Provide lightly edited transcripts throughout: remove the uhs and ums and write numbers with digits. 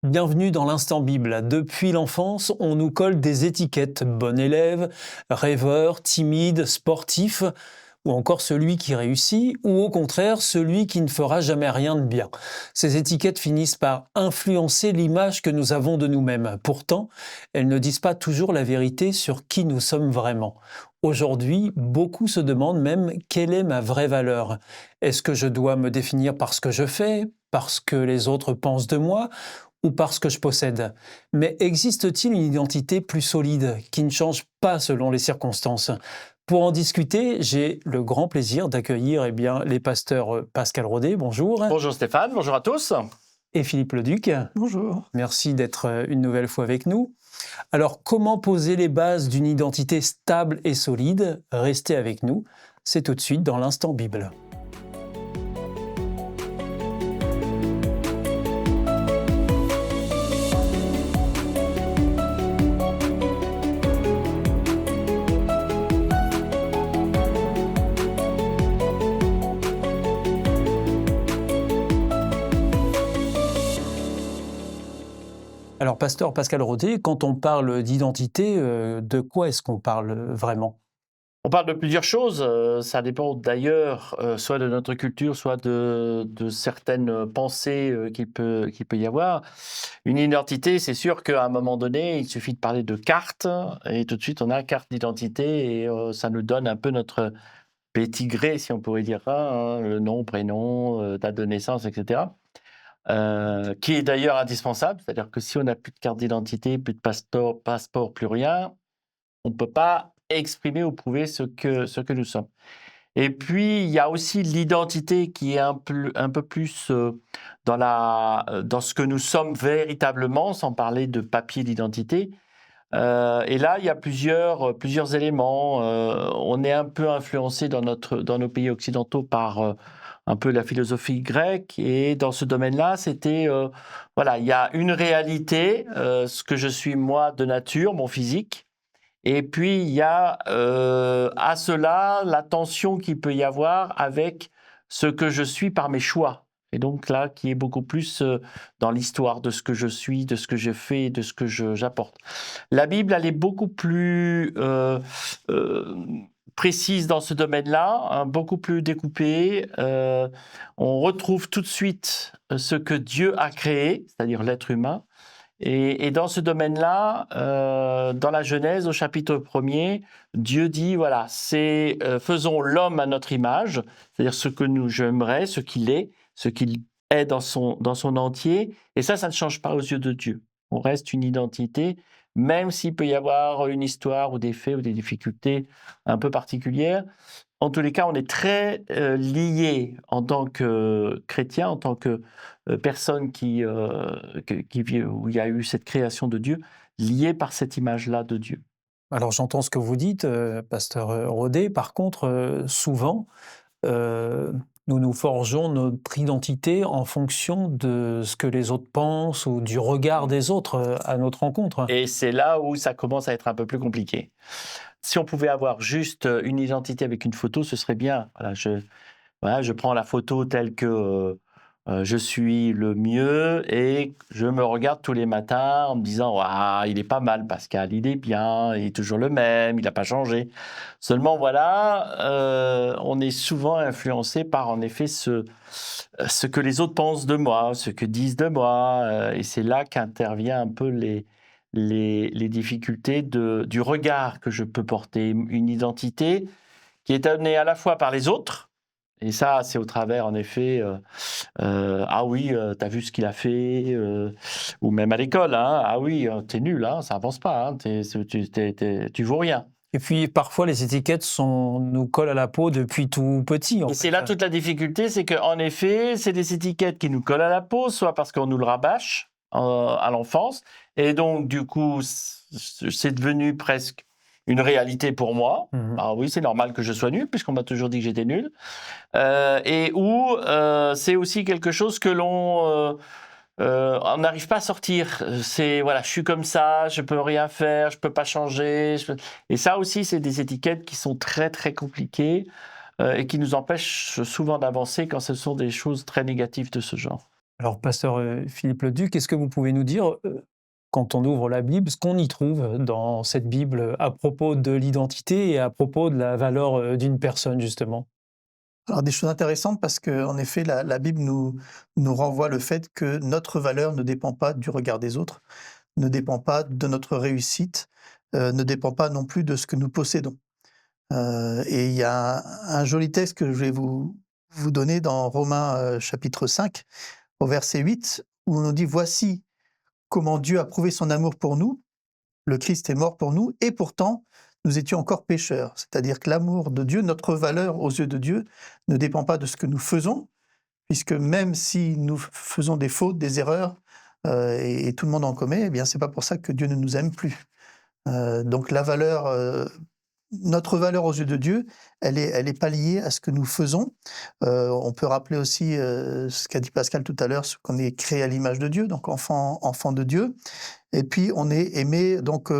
Bienvenue dans l'Instant Bible. Depuis l'enfance, on nous colle des étiquettes. Bon élève, rêveur, timide, sportif, ou encore celui qui réussit, ou au contraire celui qui ne fera jamais rien de bien. Ces étiquettes finissent par influencer l'image que nous avons de nous-mêmes. Pourtant, elles ne disent pas toujours la vérité sur qui nous sommes vraiment. Aujourd'hui, beaucoup se demandent même quelle est ma vraie valeur. Est-ce que je dois me définir par ce que je fais, parce que les autres pensent de moi, ou parce que je possède. Mais existe-t-il une identité plus solide, qui ne change pas selon les circonstances? Pour en discuter, j'ai le grand plaisir d'accueillir les pasteurs Pascal Rodet, bonjour, Bonjour Stéphane, bonjour à tous. et Philippe Leduc. Bonjour. Merci d'être une nouvelle fois avec nous. Alors, comment poser les bases d'une identité stable et solide? Restez avec nous, c'est tout de suite dans l'Instant Bible. Alors, pasteur Pascal Rodet, quand on parle d'identité, de quoi est-ce qu'on parle vraiment? On parle de plusieurs choses, ça dépend d'ailleurs soit de notre culture, soit de certaines pensées qu'il peut y avoir. Une identité, c'est sûr qu'à un moment donné, il suffit de parler de carte et tout de suite on a carte d'identité et ça nous donne un peu notre pédigré, si on pourrait dire ça, hein, le nom, prénom, date de naissance, etc. Qui est d'ailleurs indispensable, c'est-à-dire que si on n'a plus de carte d'identité, plus de passeport, plus rien, on ne peut pas exprimer ou prouver ce que nous sommes. Et puis, il y a aussi l'identité qui est un peu plus dans ce que nous sommes véritablement, sans parler de papier d'identité. Et là, il y a plusieurs éléments. On est un peu influencé dans nos pays occidentaux par un peu la philosophie grecque. Et dans ce domaine-là, voilà, il y a une réalité, ce que je suis moi de nature, mon physique. Et puis, il y a à cela la tension qu'il peut y avoir avec ce que je suis par mes choix. Et donc là, qui est beaucoup plus dans l'histoire de ce que je suis, de ce que je fais, de ce que j'apporte. La Bible, elle est beaucoup plus précise dans ce domaine-là, hein, beaucoup plus découpée. On retrouve tout de suite ce que Dieu a créé, c'est-à-dire l'être humain. Et dans ce domaine-là, dans la Genèse, au chapitre 1er, Dieu dit, voilà, faisons l'homme à notre image, c'est-à-dire ce que j'aimerais, ce qu'il est dans son entier. Et ça ne change pas aux yeux de Dieu. On reste une identité, même s'il peut y avoir une histoire ou des faits ou des difficultés un peu particulières. En tous les cas, on est très liés en tant que chrétien, en tant que personne où il y a eu cette création de Dieu, liée par cette image-là de Dieu. Alors j'entends ce que vous dites, pasteur Rodet. Par contre, souvent, nous nous forgeons notre identité en fonction de ce que les autres pensent ou du regard des autres à notre rencontre. Et c'est là où ça commence à être un peu plus compliqué. Si on pouvait avoir juste une identité avec une photo, ce serait bien. Voilà, je prends la photo telle que je suis le mieux et je me regarde tous les matins en me disant « Ah, il est pas mal Pascal, il est bien, il est toujours le même, il n'a pas changé. » Seulement voilà, on est souvent influencé par en effet ce que les autres pensent de moi, ce que disent de moi, et c'est là qu'intervient un peu les difficultés du regard que je peux porter. Une identité qui est donnée à la fois par les autres, et ça, c'est au travers, en effet, ah oui, t'as vu ce qu'il a fait, ou même à l'école, hein, ah oui, t'es nul, hein, ça avance pas, hein, tu vaux rien. Et puis parfois les étiquettes nous collent à la peau depuis tout petit. Et c'est là toute la difficulté, c'est qu'en effet, c'est des étiquettes qui nous collent à la peau, soit parce qu'on nous le rabâche à l'enfance, et donc du coup, c'est devenu presque une réalité pour moi. Ah oui, c'est normal que je sois nul, puisqu'on m'a toujours dit que j'étais nul. Et où c'est aussi quelque chose que on n'arrive pas à sortir. C'est voilà, je suis comme ça, je peux rien faire, je peux pas changer. Et ça aussi, c'est des étiquettes qui sont très très compliquées et qui nous empêchent souvent d'avancer quand ce sont des choses très négatives de ce genre. Alors, pasteur Philippe Leduc, est-ce que vous pouvez nous dire, quand on ouvre la Bible, ce qu'on y trouve dans cette Bible à propos de l'identité et à propos de la valeur d'une personne, justement? Alors des choses intéressantes parce qu'en effet, la Bible nous renvoie le fait que notre valeur ne dépend pas du regard des autres, ne dépend pas de notre réussite, ne dépend pas non plus de ce que nous possédons. Et il y a un joli texte que je vais vous donner dans Romains, chapitre 5, au verset 8, où on nous dit: «Voici comment Dieu a prouvé son amour pour nous, le Christ est mort pour nous et pourtant nous étions encore pécheurs.» C'est-à-dire que l'amour de Dieu, notre valeur aux yeux de Dieu, ne dépend pas de ce que nous faisons, puisque même si nous faisons des fautes, des erreurs, et tout le monde en commet, eh bien c'est pas pour ça que Dieu ne nous aime plus. Donc la valeur, notre valeur aux yeux de Dieu, elle est pas liée à ce que nous faisons. On peut rappeler aussi, ce qu'a dit Pascal tout à l'heure, ce qu'on est créé à l'image de Dieu, donc enfant de Dieu. Et puis on est aimé donc,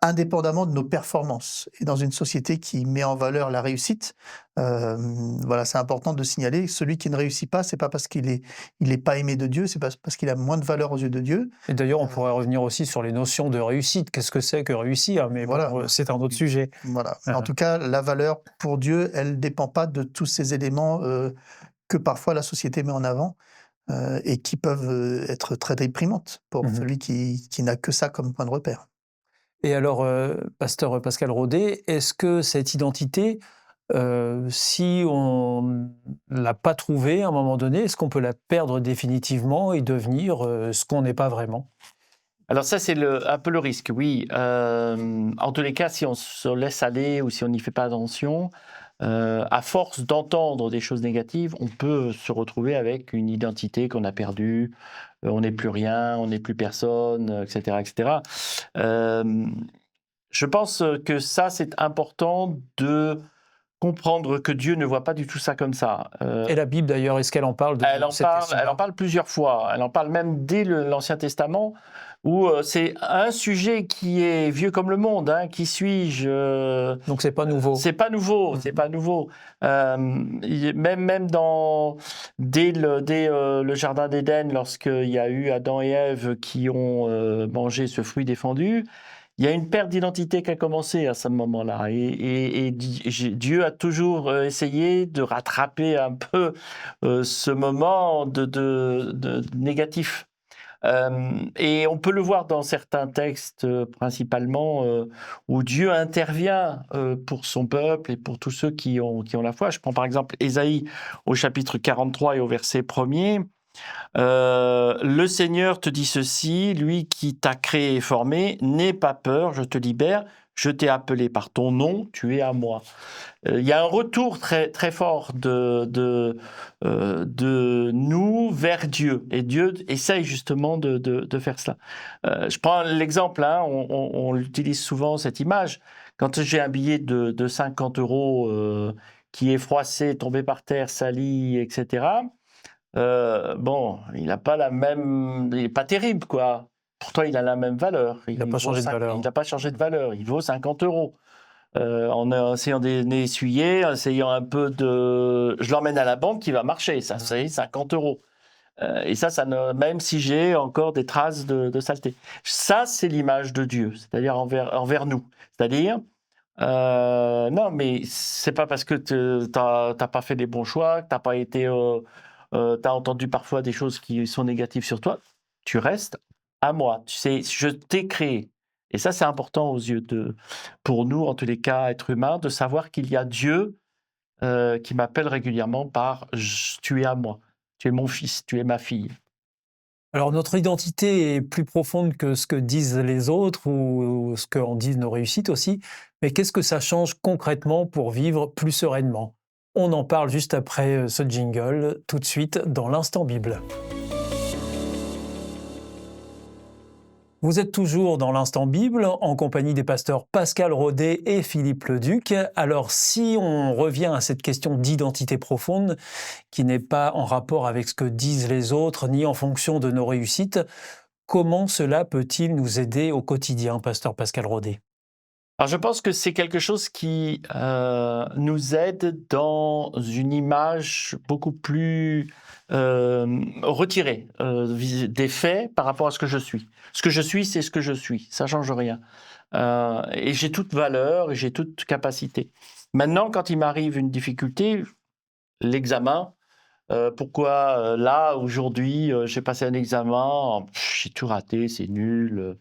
indépendamment de nos performances. Et dans une société qui met en valeur la réussite, voilà, c'est important de signaler, celui qui ne réussit pas, c'est pas parce qu'il est pas aimé de Dieu, c'est parce qu'il a moins de valeur aux yeux de Dieu. Et d'ailleurs, on pourrait revenir aussi sur les notions de réussite. Qu'est-ce que c'est que réussir? Mais bon, Voilà. c'est un autre sujet. Voilà. Ah. En tout cas, la valeur pour Dieu, elle dépend pas de tous ces éléments, que parfois la société met en avant, et qui peuvent, être très déprimantes pour Mmh. celui qui n'a que ça comme point de repère. Et alors, pasteur Pascal Rodet, est-ce que cette identité, si on l'a pas trouvée à un moment donné, est-ce qu'on peut la perdre définitivement et devenir, ce qu'on n'est pas vraiment? Alors ça, c'est un peu le risque, oui. En tous les cas, si on se laisse aller ou si on n'y fait pas attention, à force d'entendre des choses négatives, on peut se retrouver avec une identité qu'on a perdue, on n'est plus rien, on n'est plus personne, etc., etc. Euh, je pense que ça, c'est important de comprendre que Dieu ne voit pas du tout ça comme ça. Et la Bible d'ailleurs, est-ce qu'elle en parle de cette Elle question-là? en parle plusieurs fois. Elle en parle même dès l'Ancien Testament, où c'est un sujet qui est vieux comme le monde. Hein, qui suis-je Donc c'est pas nouveau. C'est pas nouveau. C'est pas nouveau. Même dès le Jardin d'Éden, lorsqu'il y a eu Adam et Ève qui ont mangé ce fruit défendu, il y a une perte d'identité qui a commencé à ce moment-là. Et Dieu a toujours essayé de rattraper un peu ce moment de négatif. Et on peut le voir dans certains textes, principalement, où Dieu intervient pour son peuple et pour tous ceux qui ont la foi. Je prends par exemple Ésaïe au chapitre 43 et au verset 1er. Le Seigneur te dit ceci, lui qui t'a créé et formé, n'aie pas peur, je te libère, je t'ai appelé par ton nom, tu es à moi. Il y a un retour très, très fort de nous vers Dieu. Et Dieu essaye justement de faire cela. Je prends l'exemple, hein, on utilise souvent cette image. Quand j'ai un billet de 50 euros qui est froissé, tombé par terre, sali, etc., bon, il n'a pas la même, il n'est pas terrible, quoi. Pourtant, il a la même valeur. Il n'a pas changé de valeur. Il n'a pas changé de valeur. Il vaut 50 euros. En essayant d'essuyer, en essayant un peu de... Je l'emmène à la banque, il va marcher. Ça, c'est 50 euros. Et ça même si j'ai encore des traces de saleté. Ça, c'est l'image de Dieu, c'est-à-dire envers nous. C'est-à-dire, non, mais c'est pas parce que t'as pas fait les bons choix, que t'as pas été... t'as entendu parfois des choses qui sont négatives sur toi, tu restes à moi. Tu sais, je t'ai créé. Et ça, c'est important aux yeux pour nous, en tous les cas, êtres humains, de savoir qu'il y a Dieu qui m'appelle régulièrement par tu es à moi, tu es mon fils, tu es ma fille. Alors notre identité est plus profonde que ce que disent les autres ou ce qu'en disent nos réussites aussi, mais qu'est-ce que ça change concrètement pour vivre plus sereinement? On en parle juste après ce jingle, tout de suite dans l'Instant Bible. Vous êtes toujours dans l'Instant Bible, en compagnie des pasteurs Pascal Rodet et Philippe Leduc. Alors si on revient à cette question d'identité profonde, qui n'est pas en rapport avec ce que disent les autres, ni en fonction de nos réussites, comment cela peut-il nous aider au quotidien, pasteur Pascal Rodet? Alors, je pense que c'est quelque chose qui nous aide dans une image beaucoup plus retirée des faits par rapport à ce que je suis. Ce que je suis, c'est ce que je suis. Ça change rien. Et j'ai toute valeur et j'ai toute capacité. Maintenant, quand il m'arrive une difficulté, l'examen, pourquoi là, aujourd'hui, j'ai passé un examen, j'ai tout raté, c'est nul,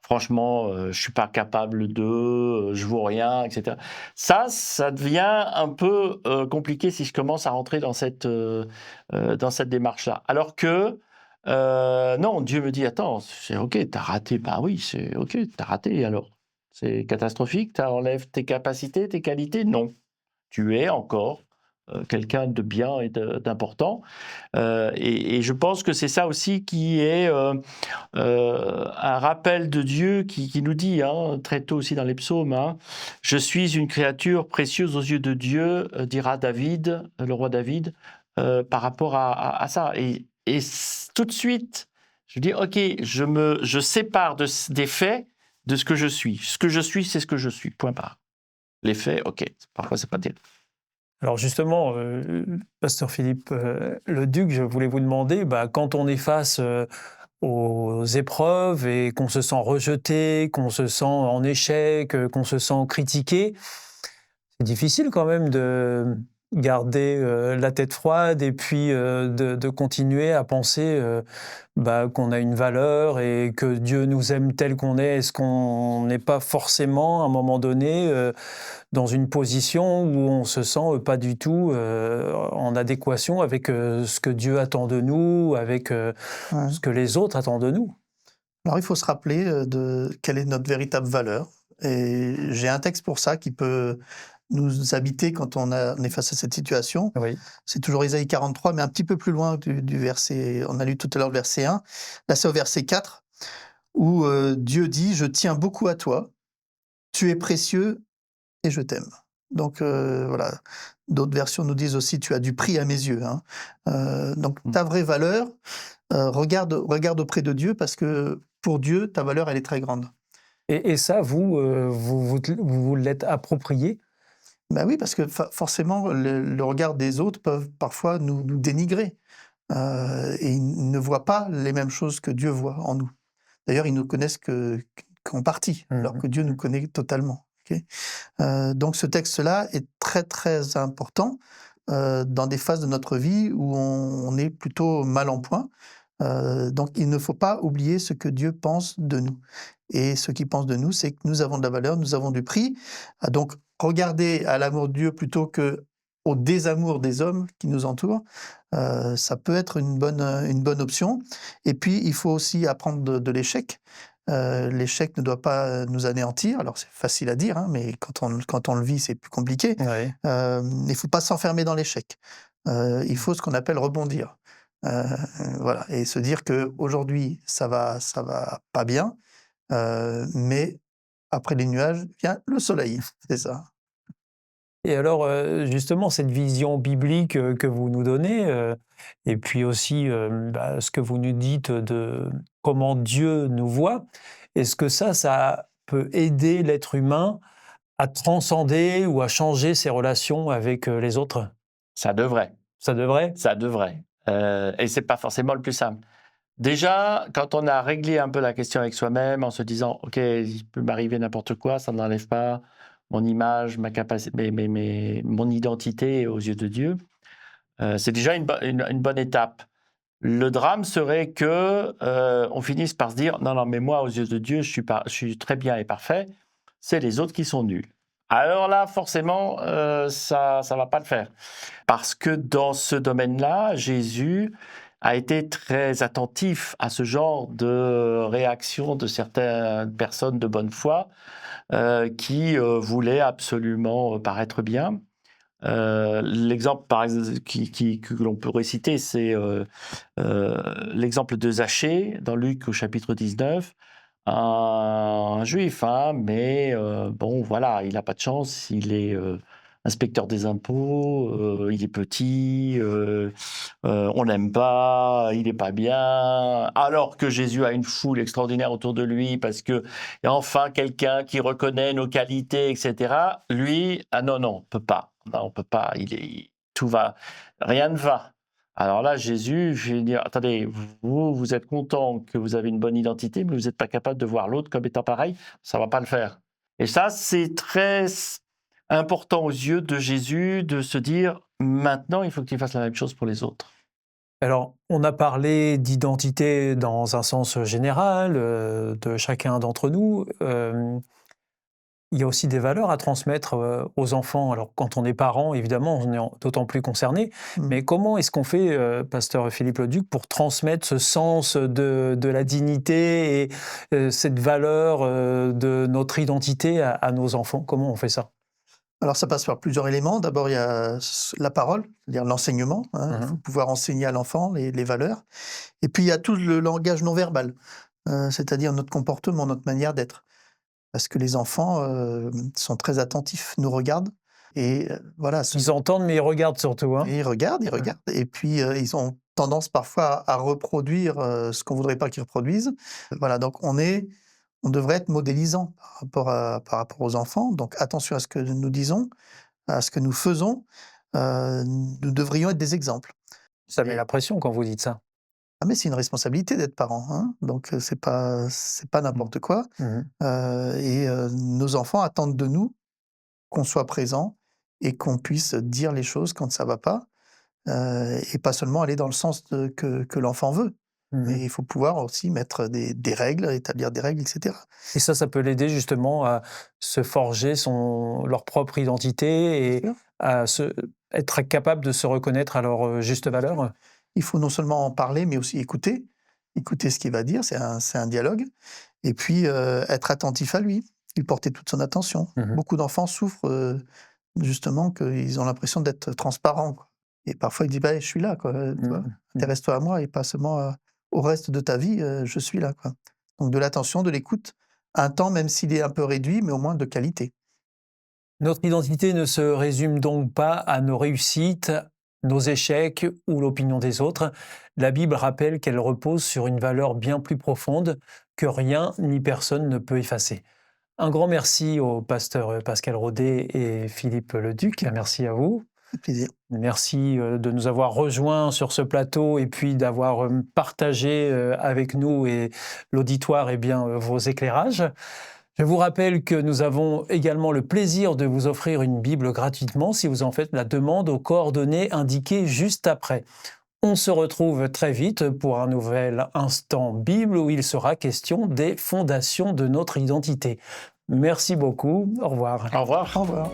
franchement, je suis pas capable de, je vaux rien, etc. Ça devient un peu compliqué si je commence à rentrer dans cette démarche-là. Alors que, non, Dieu me dit, attends, c'est OK, t'as raté, bah oui, c'est OK, t'as raté alors. C'est catastrophique, ça enlève tes capacités, tes qualités? Non. Tu es encore quelqu'un de bien et d'important. Et je pense que c'est ça aussi qui est un rappel de Dieu qui nous dit, hein, très tôt aussi dans les psaumes, hein, je suis une créature précieuse aux yeux de Dieu, dira David, le roi David, par rapport à ça. Tout de suite, je dis, OK, je sépare des faits de ce que je suis. Ce que je suis, c'est ce que je suis, point barre. Les faits, OK, parfois c'est pas terrible. Alors justement, Pasteur Philippe Leduc, je voulais vous demander, quand on est face aux épreuves et qu'on se sent rejeté, qu'on se sent en échec, qu'on se sent critiqué, c'est difficile quand même de garder la tête froide et puis de continuer à penser qu'on a une valeur et que Dieu nous aime tel qu'on est. Est-ce qu'on n'est pas forcément, à un moment donné, dans une position où on se sent pas du tout en adéquation avec ce que Dieu attend de nous, avec Ouais. ce que les autres attendent de nous? Alors il faut se rappeler de quelle est notre véritable valeur. Et j'ai un texte pour ça qui peut nous habiter quand on est face à cette situation. Oui. C'est toujours Isaïe 43, mais un petit peu plus loin du verset, on a lu tout à l'heure le verset 1. Là c'est au verset 4, où Dieu dit « Je tiens beaucoup à toi, tu es précieux et je t'aime ». Donc voilà, d'autres versions nous disent aussi « Tu as du prix à mes yeux ». Hein. Donc ta vraie valeur, regarde auprès de Dieu, parce que pour Dieu, ta valeur, elle est très grande. Et ça, vous l'êtes approprié? Ben oui, parce que forcément, le regard des autres peuvent parfois nous dénigrer. Et ils ne voient pas les mêmes choses que Dieu voit en nous. D'ailleurs, ils nous connaissent qu'en partie, alors que Dieu nous connaît totalement. Ok. Donc ce texte-là est très très important dans des phases de notre vie où on est plutôt mal en point. Donc il ne faut pas oublier ce que Dieu pense de nous. Et ce qu'il pense de nous, c'est que nous avons de la valeur, nous avons du prix. Donc regarder à l'amour de Dieu plutôt qu'au désamour des hommes qui nous entourent, ça peut être une bonne option. Et puis il faut aussi apprendre de l'échec. L'échec ne doit pas nous anéantir. Alors c'est facile à dire, hein, mais quand on le vit, c'est plus compliqué. Oui. Il ne faut pas s'enfermer dans l'échec. Il faut ce qu'on appelle rebondir. Heu, voilà, et se dire qu'aujourd'hui ça va pas bien, mais après les nuages vient le soleil, c'est ça. Et alors, justement, cette vision biblique que vous nous donnez, et puis aussi ce que vous nous dites de comment Dieu nous voit, est-ce que ça peut aider l'être humain à transcender ou à changer ses relations avec les autres? Ça devrait. Ça devrait? Ça devrait. Et c'est pas forcément le plus simple. Déjà, quand on a réglé un peu la question avec soi-même en se disant, OK, il peut m'arriver n'importe quoi, ça n'enlève pas mon image, ma capacité, mon identité aux yeux de Dieu, c'est déjà une bonne étape. Le drame serait que on finisse par se dire, non, non, mais moi, aux yeux de Dieu, je suis très bien et parfait, c'est les autres qui sont nuls. Alors là, forcément, ça va pas le faire. Parce que dans ce domaine-là, Jésus a été très attentif à ce genre de réaction de certaines personnes de bonne foi qui voulaient absolument paraître bien. L'exemple que l'on peut réciter, c'est l'exemple de Zachée dans Luc au chapitre 19. Un juif, hein, mais bon, voilà, il n'a pas de chance, il est inspecteur des impôts, il est petit, on n'aime pas, il n'est pas bien. Alors que Jésus a une foule extraordinaire autour de lui parce que y a enfin quelqu'un qui reconnaît nos qualités, etc. Lui, ah non, non, on peut pas. Non, on peut pas. Tout va, rien ne va. Alors là, Jésus, je vais dire, attendez, vous êtes content que vous avez une bonne identité, mais vous n'êtes pas capable de voir l'autre comme étant pareil, ça ne va pas le faire. Et ça, c'est très important aux yeux de Jésus de se dire, maintenant, il faut que tu fasses la même chose pour les autres. Alors, on a parlé d'identité dans un sens général, de chacun d'entre nous. Il y a aussi des valeurs à transmettre aux enfants. Alors, quand on est parent, évidemment, on est d'autant plus concerné. Mais comment est-ce qu'on fait, pasteur Philippe Leduc, pour transmettre ce sens de la dignité et cette valeur de notre identité à nos enfants? Comment on fait ça? Alors ça passe par plusieurs éléments. D'abord, il y a la parole, c'est-à-dire l'enseignement. Il faut pouvoir enseigner à l'enfant les valeurs. Et puis, il y a tout le langage non verbal, c'est-à-dire notre comportement, notre manière d'être. Parce que les enfants sont très attentifs, nous regardent. Et voilà. Ils entendent, mais ils regardent surtout. Hein. Ils regardent. Et puis, ils ont tendance parfois à reproduire ce qu'on ne voudrait pas qu'ils reproduisent. Voilà, donc on devrait être modélisant par rapport aux enfants. Donc attention à ce que nous disons, à ce que nous faisons. Nous devrions être des exemples. Ça met la pression quand vous dites ça. Ah mais c'est une responsabilité d'être parent, hein. Donc c'est pas n'importe quoi. Nos enfants attendent de nous qu'on soit présent et qu'on puisse dire les choses quand ça va pas, et pas seulement aller dans le sens que l'enfant veut. Mais il faut pouvoir aussi mettre des règles, établir des règles, etc. Et ça peut l'aider justement à se forger leur propre identité et à être capable de se reconnaître à leur juste valeur. Il faut non seulement en parler, mais aussi écouter ce qu'il va dire, c'est un dialogue, et puis être attentif à lui, lui porter toute son attention. Beaucoup d'enfants souffrent justement qu'ils ont l'impression d'être transparents, quoi. Et parfois ils disent bah, « je suis là, quoi, tu vois, intéresse-toi à moi et pas seulement au reste de ta vie, je suis là, quoi ». Donc de l'attention, de l'écoute, un temps même s'il est un peu réduit, mais au moins de qualité. Notre identité ne se résume donc pas à nos réussites, nos échecs ou l'opinion des autres. La Bible rappelle qu'elle repose sur une valeur bien plus profonde que rien ni personne ne peut effacer. Un grand merci aux pasteurs Pascal Rodet et Philippe Leduc. Merci à vous. Avec plaisir. Merci de nous avoir rejoints sur ce plateau et puis d'avoir partagé avec nous et l'auditoire vos éclairages. Je vous rappelle que nous avons également le plaisir de vous offrir une Bible gratuitement si vous en faites la demande aux coordonnées indiquées juste après. On se retrouve très vite pour un nouvel Instant Bible où il sera question des fondations de notre identité. Merci beaucoup. Au revoir. Au revoir. Au revoir.